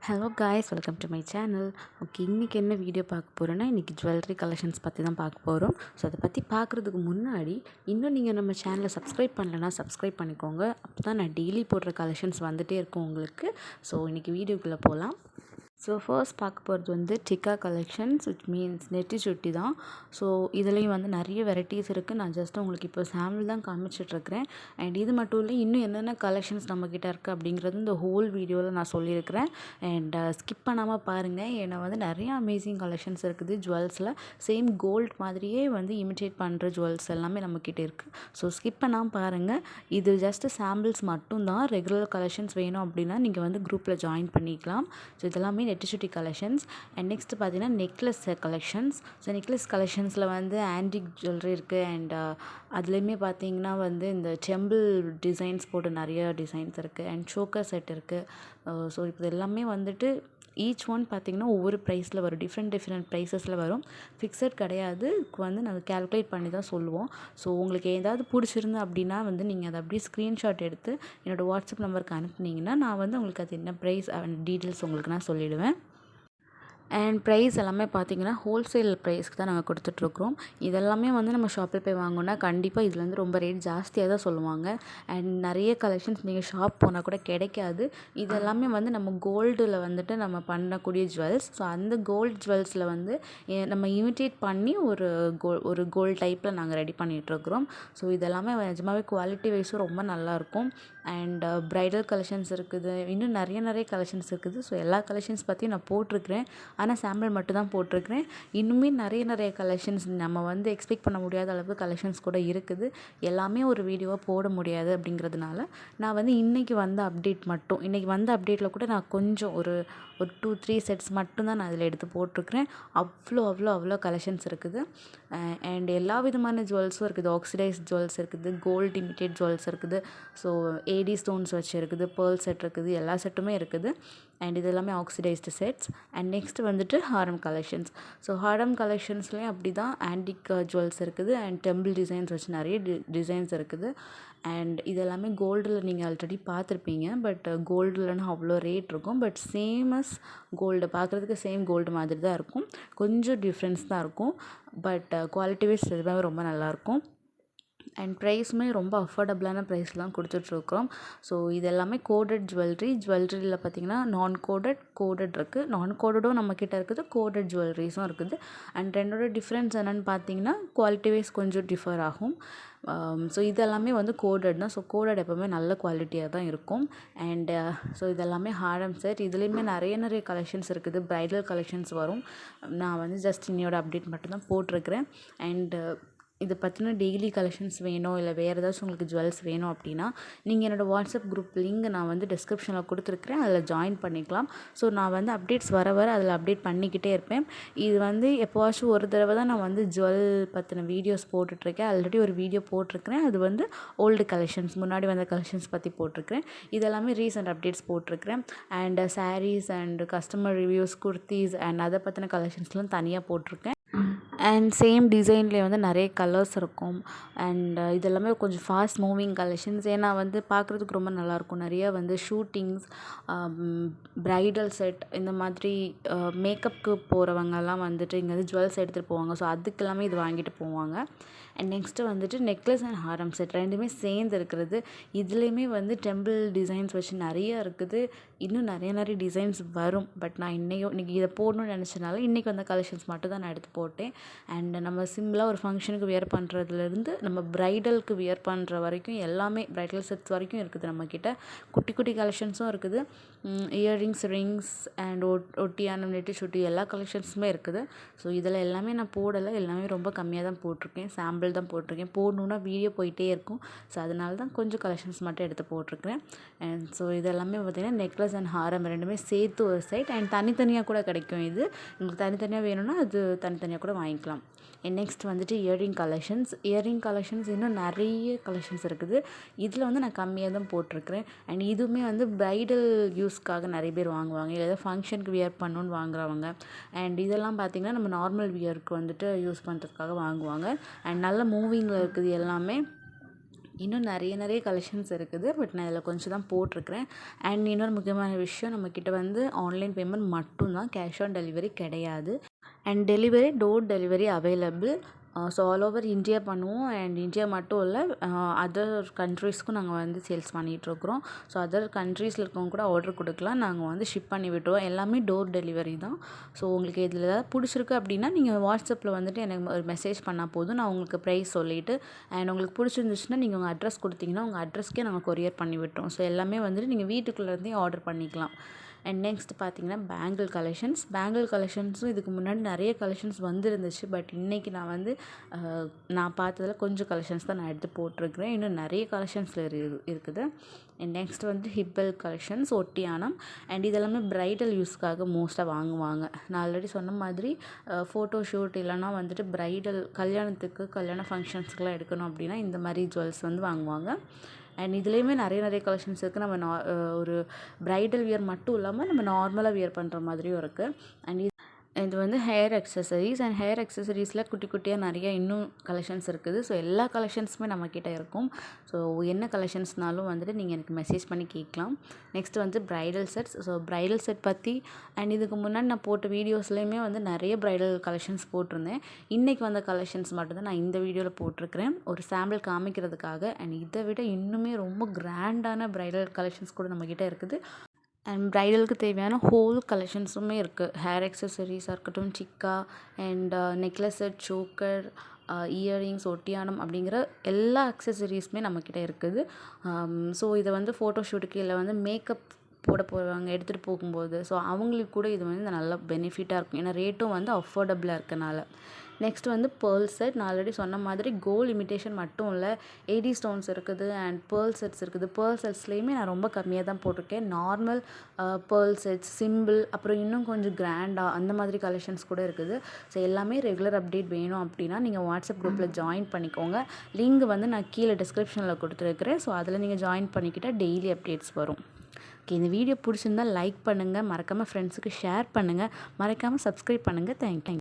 Hello guys, welcome to my channel. Okay, இன்றைக்கி என்ன video பார்க்க போகிறோன்னா, இன்றைக்கி ஜுவல்லரி கலெக்ஷன்ஸ் பற்றி தான் பார்க்க போகிறோம். ஸோ அதை பற்றி பார்க்குறதுக்கு முன்னாடி இன்னும் நீங்கள் நம்ம சேனலை சப்ஸ்கிரைப் பண்ணலைன்னா சப்ஸ்கிரைப் பண்ணிக்கோங்க. அப்போ தான் நான் டெய்லி போடுற கலெக்ஷன்ஸ் வந்துகிட்டே இருக்கும் உங்களுக்கு. ஸோ இன்றைக்கி வீடியோக்குள்ளே போகலாம். ஸோ ஃபர்ஸ்ட் பார்க்க போகிறது வந்து டிக்கா கலெக்ஷன்ஸ், விச் மீன்ஸ் நெட்டி சுட்டி தான். ஸோ இதுலேயும் வந்து நிறைய வெரைட்டிஸ் இருக்குது. நான் ஜஸ்ட் உங்களுக்கு இப்போ சாம்பிள் தான் காமிச்சிட்ருக்கிறேன். அண்ட் இது மட்டும் இல்லை, இன்னும் என்னென்ன கலெக்ஷன்ஸ் நம்மக்கிட்ட இருக்குது அப்படிங்கிறது இந்த ஹோல் வீடியோவில் நான் சொல்லியிருக்கிறேன். அண்ட் ஸ்கிப் பண்ணாமல் பாருங்கள், ஏன்னா வந்து நிறையா அமேசிங் கலெக்ஷன்ஸ் இருக்குது ஜுவல்ஸில். சேம் கோல்ட் மாதிரியே வந்து இமிட்டேட் பண்ணுற ஜுவல்ஸ் எல்லாமே நம்மக்கிட்ட இருக்குது. ஸோ ஸ்கிப் பண்ணாமல் பாருங்கள். இது ஜஸ்ட்டு சாம்பிள்ஸ் மட்டும்தான். ரெகுலர் கலெக்ஷன்ஸ் வேணும் அப்படின்னா நீங்கள் வந்து குரூப்பில் ஜாயின் பண்ணிக்கலாம். ஸோ இதெல்லாமே நெட்டி சுட்டி கலெக்ஷன்ஸ். அண்ட் நெக்ஸ்ட் பார்த்தீங்கன்னா நெக்லஸ் கலெக்ஷன்ஸ். ஸோ நெக்லஸ் கலெக்ஷன்ஸில் வந்து ஆன்டிக் ஜுவல்லரி இருக்குது. அண்ட் அதுலேயுமே பார்த்தீங்கன்னா வந்து இந்த டெம்பிள் டிசைன்ஸ் போட்டு நிறைய டிசைன்ஸ் இருக்குது. அண்ட் சோக்கர் செட் இருக்குது. ஸோ இப்போ எல்லாமே வந்துட்டு ஈச் ஒன் பார்த்திங்கன்னா ஒவ்வொரு ப்ரைஸில் வரும். டிஃப்ரெண்ட் ப்ரைஸஸில் வரும். ஃபிக்ஸட் கிடையாது. வந்து நாங்கள் கேல்குலேட் பண்ணி தான் சொல்லுவோம். ஸோ உங்களுக்கு ஏதாவது பிடிச்சிருந்து அப்படின்னா வந்து நீங்கள் அதை அப்படியே ஸ்க்ரீன்ஷாட் எடுத்து என்னோடய வாட்ஸ்அப் நம்பருக்கு அனுப்புனீங்கன்னா நான் வந்து உங்களுக்கு அது என்ன ப்ரைஸ் டீட்டெயில்ஸ் உங்களுக்கு நான் சொல்லிவிடுவேன். அண்ட் ப்ரைஸ் எல்லாமே பார்த்திங்கன்னா ஹோல்சேல் ப்ரைஸ்க்கு தான் நாங்கள் கொடுத்துட்ருக்குறோம். இதெல்லாமே வந்து நம்ம ஷாப்பில் போய் வாங்கினோன்னா கண்டிப்பாக இதில் வந்து ரொம்ப ரேட் ஜாஸ்தியாக தான் சொல்லுவாங்க. அண்ட் நிறைய கலெக்ஷன்ஸ் நீங்கள் ஷாப் போனால் கூட கிடைக்காது. இதெல்லாமே வந்து நம்ம கோல்டில் வந்துட்டு நம்ம பண்ணக்கூடிய ஜுவல்ஸ். ஸோ அந்த கோல்டு ஜுவல்ஸில் வந்து நம்ம இமிட்டேட் பண்ணி ஒரு கோல்டு டைப்பில் நாங்கள் ரெடி பண்ணிகிட்ருக்குறோம். ஸோ இதெல்லாமே நிஜமாகவே குவாலிட்டி வைஸும் ரொம்ப நல்லாயிருக்கும். அண்ட் ப்ரைடல் கலெக்ஷன்ஸ் இருக்குது. இன்னும் நிறைய கலெக்ஷன்ஸ் இருக்குது. ஸோ எல்லா கலெக்ஷன்ஸ் பற்றியும் நான் போட்டிருக்கிறேன். ஆனால் சாம்பிள் மட்டும் தான் போட்டிருக்கிறேன். இன்னுமே நிறைய கலெக்ஷன்ஸ் நம்ம வந்து எக்ஸ்பெக்ட் பண்ண முடியாத அளவுக்கு கலெக்ஷன்ஸ் கூட இருக்குது. எல்லாமே ஒரு வீடியோவாக போட முடியாது அப்படிங்கிறதுனால நான் வந்து இன்றைக்கி வந்த அப்டேட்டில் கூட நான் கொஞ்சம் ஒரு 2-3 செட்ஸ் மட்டும்தான் நான் அதில் எடுத்து போட்டிருக்கிறேன். அவ்வளோ கலெக்ஷன்ஸ் இருக்குது. அண்ட் எல்லா விதமான ஜுவல்ஸும் இருக்குது. ஆக்சிடைஸ் ஜுவல்ஸ் இருக்குது, கோல்டு இமிட்டேட் ஜுவல்ஸ் இருக்குது. ஸோ ஏடி ஸ்டோன்ஸ் வச்சு இருக்குது, பேர்ல் செட் இருக்குது, எல்லா செட்டுமே இருக்குது. அண்ட் இது எல்லாமே ஆக்சிடைஸ்டு செட்ஸ். அண்ட் நெக்ஸ்ட் வந்துட்டு ஹாரம் கலெக்ஷன்ஸ். ஸோ ஹாரம் கலெக்ஷன்ஸ்லேயும் அப்படி தான் ஆன்டிக் ஜுவல்ஸ் இருக்குது. அண்ட் டெம்பிள் டிசைன்ஸ் வச்சு நிறைய டிசைன்ஸ் இருக்குது. அண்ட் இதெல்லாமே கோல்டில் நீங்கள் ஆல்ரெடி பார்த்துருப்பீங்க. பட் கோல்டுலன்னா அவ்வளோ ரேட் இருக்கும். பட் சேமஸ் கோல்டு பார்க்குறதுக்கு சேம் கோல்டு மாதிரி தான் இருக்கும். கொஞ்சம் டிஃப்ரென்ஸ் தான் இருக்கும். பட் குவாலிட்டி வைஸ் எல்லாமே ரொம்ப நல்லாயிருக்கும். அண்ட் ப்ரைஸுமே ரொம்ப அஃபோர்டபுளான ப்ரைஸ்லாம் கொடுத்துட்ருக்குறோம். ஸோ இது எல்லாமே கோடட் ஜுவல்லரியில் பார்த்திங்கன்னா கோடட் இருக்குது. நான் கோடடும் நம்மக்கிட்ட இருக்குது, கோடட் ஜுவல்லரிஸும் இருக்குது. அண்ட் ரெண்டோட டிஃப்ரென்ஸ் என்னென்னு பார்த்தீங்கன்னா குவாலிட்டி வைஸ் கொஞ்சம் டிஃபர் ஆகும். ஸோ இதெல்லாமே வந்து கோடட் தான். ஸோ கோடட் எப்போவுமே நல்ல குவாலிட்டியாக தான் இருக்கும். அண்டு ஸோ இதெல்லாமே ஹாரம் செட். இதுலேயுமே நிறைய கலெக்ஷன்ஸ் இருக்குது. ப்ரைடல் கலெக்ஷன்ஸ் வரும். நான் வந்து ஜஸ்ட் இன்னையோட அப்டேட் மட்டும்தான் போட்டிருக்கிறேன். அண்டு இதை பற்றின டெய்லி கலெக்ஷன்ஸ் வேணும், இல்லை வேறு ஏதாச்சும் உங்களுக்கு ஜுவல்ஸ் வேணும் அப்படின்னா நீங்கள் என்னோடய வாட்ஸ்அப் குரூப் லிங்க் நான் வந்து டிஸ்கிரிப்ஷனில் கொடுத்துருக்குறேன். அதில் ஜாயின் பண்ணிக்கலாம். ஸோ நான் வந்து அப்டேட்ஸ் வர அதில் அப்டேட் பண்ணிக்கிட்டே இருப்பேன். இது வந்து எப்போவாச்சும் ஒரு தடவை தான் நான் வந்து ஜுவல் பற்றின வீடியோஸ் போட்டுட்ருக்கேன். ஆல்ரெடி ஒரு வீடியோ போட்டிருக்கிறேன். அது வந்து ஓல்டு கலெக்ஷன்ஸ், முன்னாடி வந்த கலெக்ஷன்ஸ் பற்றி போட்டிருக்கிறேன். இதெல்லாமே ரீசெண்ட் அப்டேட்ஸ் போட்டிருக்கிறேன். And sarees and customer reviews, kurtis and அதை பற்றின கலெக்ஷன்ஸ்லாம் தனியாக போட்டிருக்கேன். அண்ட் சேம் டிசைன்லேயே வந்து நிறைய கலர்ஸ் இருக்கும். அண்ட் இதெல்லாமே கொஞ்சம் ஃபாஸ்ட் மூவிங் கலெக்ஷன்ஸ். ஏன்னா வந்து பார்க்குறதுக்கு ரொம்ப நல்லாயிருக்கும். நிறைய வந்து ஷூட்டிங்ஸ், ப்ரைடல் செட், இந்த மாதிரி மேக்கப்புக்கு போகிறவங்கெல்லாம் வந்துட்டு இங்கே வந்து ஜுவல்ஸ் எடுத்துகிட்டு போவாங்க. ஸோ அதுக்கெல்லாமே இது வாங்கிட்டு போவாங்க. அண்ட் நெக்ஸ்ட்டு வந்துட்டு நெக்லஸ் அண்ட் ஹாரம் செட் ரெண்டுமே சேர்ந்து இருக்கிறது. இதுலேயுமே வந்து டெம்பிள் டிசைன்ஸ் வச்சு நிறைய இருக்குது. இன்னும் நிறைய டிசைன்ஸ் வரும். பட் நான் இன்றைக்கி இதை போடணும்னு நினச்சனால இன்றைக்கி வந்த கலெக்ஷன்ஸ் மட்டும் தான் நான் எடுத்து போட்டேன். அண்ட் நம்ம சிம்பிளாக ஒரு ஃபங்க்ஷனுக்கு வியர் பண்ணுறதுலேருந்து நம்ம ப்ரைடலுக்கு வியர் பண்ணுற வரைக்கும் எல்லாமே ப்ரைடல் செட்ஸ் வரைக்கும் இருக்குது நம்மக்கிட்ட. குட்டி கலெக்ஷன்ஸும் இருக்குது. இயர்ரிங்ஸ், ரிங்ஸ் அண்ட் ஒட்டியானம், நெட்டி சுட்டி எல்லா கலெக்ஷன்ஸுமே இருக்குது. ஸோ இதில் எல்லாமே நான் போடலை. எல்லாமே ரொம்ப கம்மியாக தான் போட்டிருக்கேன். சாம்பிள் தான் போட்டிருக்கேன். போடணுன்னா வீடியோ போயிட்டே இருக்கும். ஸோ அதனால தான் கொஞ்சம் கலெக்ஷன்ஸ் மட்டும் எடுத்து போட்டிருக்கிறேன். அண்ட் ஸோ இதெல்லாமே பார்த்திங்கன்னா நெக்லஸ் அண்ட் ஹாரம் ரெண்டுமே சேர்த்து ஒரு சைட். அண்ட் தனித்தனியாக கூட கிடைக்கும். இது உங்களுக்கு தனித்தனியாக வேணும்னா அது தனித்தனியாக கூட வாங்கிக்கலாம். நெக்ஸ்ட் வந்துட்டு இயரிங் கலெக்ஷன்ஸ் இன்னும் நிறைய கலெக்ஷன்ஸ் இருக்குது. இதில் வந்து நான் கம்மியாக தான் போட்டிருக்கிறேன். அண்ட் இதுவுமே வந்து ப்ரைடல் யூஸ்க்காக நிறைய பேர் வாங்குவாங்க, இல்லை ஏதாவது ஃபங்க்ஷனுக்கு வியர் பண்ணணுன்னு வாங்குறவங்க. அண்ட் இதெல்லாம் பார்த்திங்கன்னா நம்ம நார்மல் வியருக்கு வந்துட்டு யூஸ் பண்ணுறதுக்காக வாங்குவாங்க. அண்ட் நல்ல மூவிங்கில் இருக்குது எல்லாமே. இன்னும் நிறைய கலெக்ஷன்ஸ் இருக்குது. பட் நான் இதில் கொஞ்சம் தான் போட்டிருக்கிறேன். அண்ட் இன்னொரு முக்கியமான விஷயம், நம்மக்கிட்ட வந்து ஆன்லைன் பேமெண்ட் மட்டும்தான், கேஷ் ஆன் டெலிவரி கிடையாது. And delivery door delivery available. So all over India பண்ணுவோம். அண்ட் இந்தியா மட்டும் இல்லை, அதர் கண்ட்ரீஸ்க்கும் நாங்கள் வந்து சேல்ஸ் பண்ணிகிட்ருக்குறோம். ஸோ அதர் கண்ட்ரீஸில் இருக்கவங்க கூட ஆர்டர் கொடுக்கலாம், நாங்கள் வந்து ஷிப் பண்ணி விட்டுருவோம். எல்லாமே டோர் டெலிவரி தான். ஸோ உங்களுக்கு இதில் ஏதாவது பிடிச்சிருக்கு அப்படின்னா நீங்கள் வாட்ஸ்அப்பில் வந்துட்டு எனக்கு ஒரு மெசேஜ் பண்ணால் போதும். நான் உங்களுக்கு ப்ரைஸ் சொல்லிவிட்டு, அண்ட் உங்களுக்கு பிடிச்சிருந்துச்சுன்னா நீங்கள் உங்கள் அட்ரஸ் கொடுத்தீங்கன்னா உங்கள் அட்ரஸ்க்கே நாங்கள் கொரியர் பண்ணி விட்டுருவோம். ஸோ எல்லாமே வந்துட்டு நீங்கள் வீட்டுக்குள்ளேருந்தே ஆர்டர் பண்ணிக்கலாம். அண்ட் நெக்ஸ்ட் பார்த்தீங்கன்னா பேங்கிள் கலெக்ஷன்ஸும் இதுக்கு முன்னாடி நிறைய கலெக்ஷன்ஸ் வந்துருந்துச்சு. பட் இன்றைக்கி நான் வந்து நான் பார்த்ததில் கொஞ்சம் கலெக்ஷன்ஸ் தான் நான் எடுத்து போட்டிருக்கிறேன். இன்னும் நிறைய கலெக்ஷன்ஸில் இருக்குது. அண்ட் நெக்ஸ்ட் வந்து ஹிப்பல் கலெக்ஷன்ஸ், ஒட்டியானம். அண்ட் இதெல்லாமே ப்ரைடல் யூஸ்க்காக மோஸ்ட்டாக வாங்குவாங்க. நான் ஆல்ரெடி சொன்ன மாதிரி ஃபோட்டோ ஷூட் இல்லைனா வந்துட்டு ப்ரைடல் கல்யாண ஃபங்க்ஷன்ஸ்க்கெலாம் எடுக்கணும் அப்படின்னா இந்த மாதிரி ஜுவல்ஸ் வந்து வாங்குவாங்க. அண்ட் இதுலேயுமே நிறைய கலெக்ஷன்ஸ் இருக்குது. நம்ம ஒரு ப்ரைடல் வியர் மட்டும் இல்லாமல் நம்ம நார்மலாக வியர் பண்ணுற மாதிரியும் இருக்குது. அண்ட் இது வந்து ஹேர் அக்சசரிஸ். அண்ட் ஹேர் அக்சசரிஸில் குட்டியாக நிறைய இன்னும் கலெக்ஷன்ஸ் இருக்குது. ஸோ எல்லா கலெக்ஷன்ஸுமே நம்மக்கிட்ட இருக்கும். ஸோ என்ன கலெக்ஷன்ஸ்னாலும் வந்துட்டு நீங்கள் எனக்கு மெசேஜ் பண்ணி கேட்கலாம். நெக்ஸ்ட் வந்து bridal sets. So bridal set பற்றி அண்ட் இதுக்கு முன்னாடி நான் போட்ட வீடியோஸ்லேயுமே வந்து நிறைய ப்ரைடல் கலெக்ஷன்ஸ் போட்டிருந்தேன். இன்றைக்கி வந்த கலெக்ஷன்ஸ் மட்டும்தான் நான் இந்த வீடியோவில் போட்டிருக்கிறேன், ஒரு சாம்பிள் காமிக்கிறதுக்காக. அண்ட் இதை விட இன்னுமே ரொம்ப கிராண்டான ப்ரைடல் கலெக்ஷன்ஸ் கூட நம்மக்கிட்ட இருக்குது. அண்ட் ப்ரைடலுக்கு தேவையான ஹோல் கலெக்ஷன்ஸுமே இருக்குது. ஹேர் அக்சசரிஸாக இருக்கட்டும், சிக்கா and necklace set, choker, earrings, ஒட்டியானம் அப்படிங்கிற எல்லா அக்சசரிஸுமே நம்மக்கிட்ட இருக்குது. ஸோ இதை வந்து ஃபோட்டோ ஷூட்டுக்கு இல்லை வந்து மேக்கப் போட போகிறவங்க எடுத்துகிட்டு போகும்போது ஸோ அவங்களுக்கு கூட இது வந்து நல்ல பெனிஃபிட்டாக இருக்கும். ஏன்னா ரேட்டும் வந்து அஃபோர்டபுளாக இருக்கனால. நெக்ஸ்ட் வந்து பேர்ல் செட். நான் ஆல்ரெடி சொன்ன மாதிரி கோல்டு இமிட்டேஷன் மட்டும் இல்லை, 80 ஸ்டோன்ஸ் இருக்குது அண்ட் பேர்ல் செட்ஸ் இருக்குது. பேர்ல் செட்ஸ்லேயுமே நான் ரொம்ப கம்மியாக தான் போட்டிருக்கேன். நார்மல் பேர்ல் செட்ஸ், சிம்பிள், அப்புறம் இன்னும் கொஞ்சம் கிராண்டாக அந்த மாதிரி கலெக்ஷன்ஸ் கூட இருக்குது. ஸோ எல்லாமே ரெகுலர் அப்டேட் வேணும் அப்படின்னா நீங்கள் வாட்ஸ்அப் குரூப்பில் ஜாயின் பண்ணிக்கோங்க. லிங்க் வந்து நான் கீழே டிஸ்கிரிப்ஷனில் கொடுத்துருக்கிறேன். ஸோ அதில் நீங்கள் ஜாயின் பண்ணிக்கிட்டால் டெய்லி அப்டேட்ஸ் வரும். ஓகே, இந்த வீடியோ பிடிச்சிருந்தால் லைக் பண்ணுங்கள், மறக்காமல் ஃப்ரெண்ட்ஸுக்கு ஷேர் பண்ணுங்கள், மறக்காமல் சப்ஸ்கிரைப் பண்ணுங்கள். தேங்க்யூ.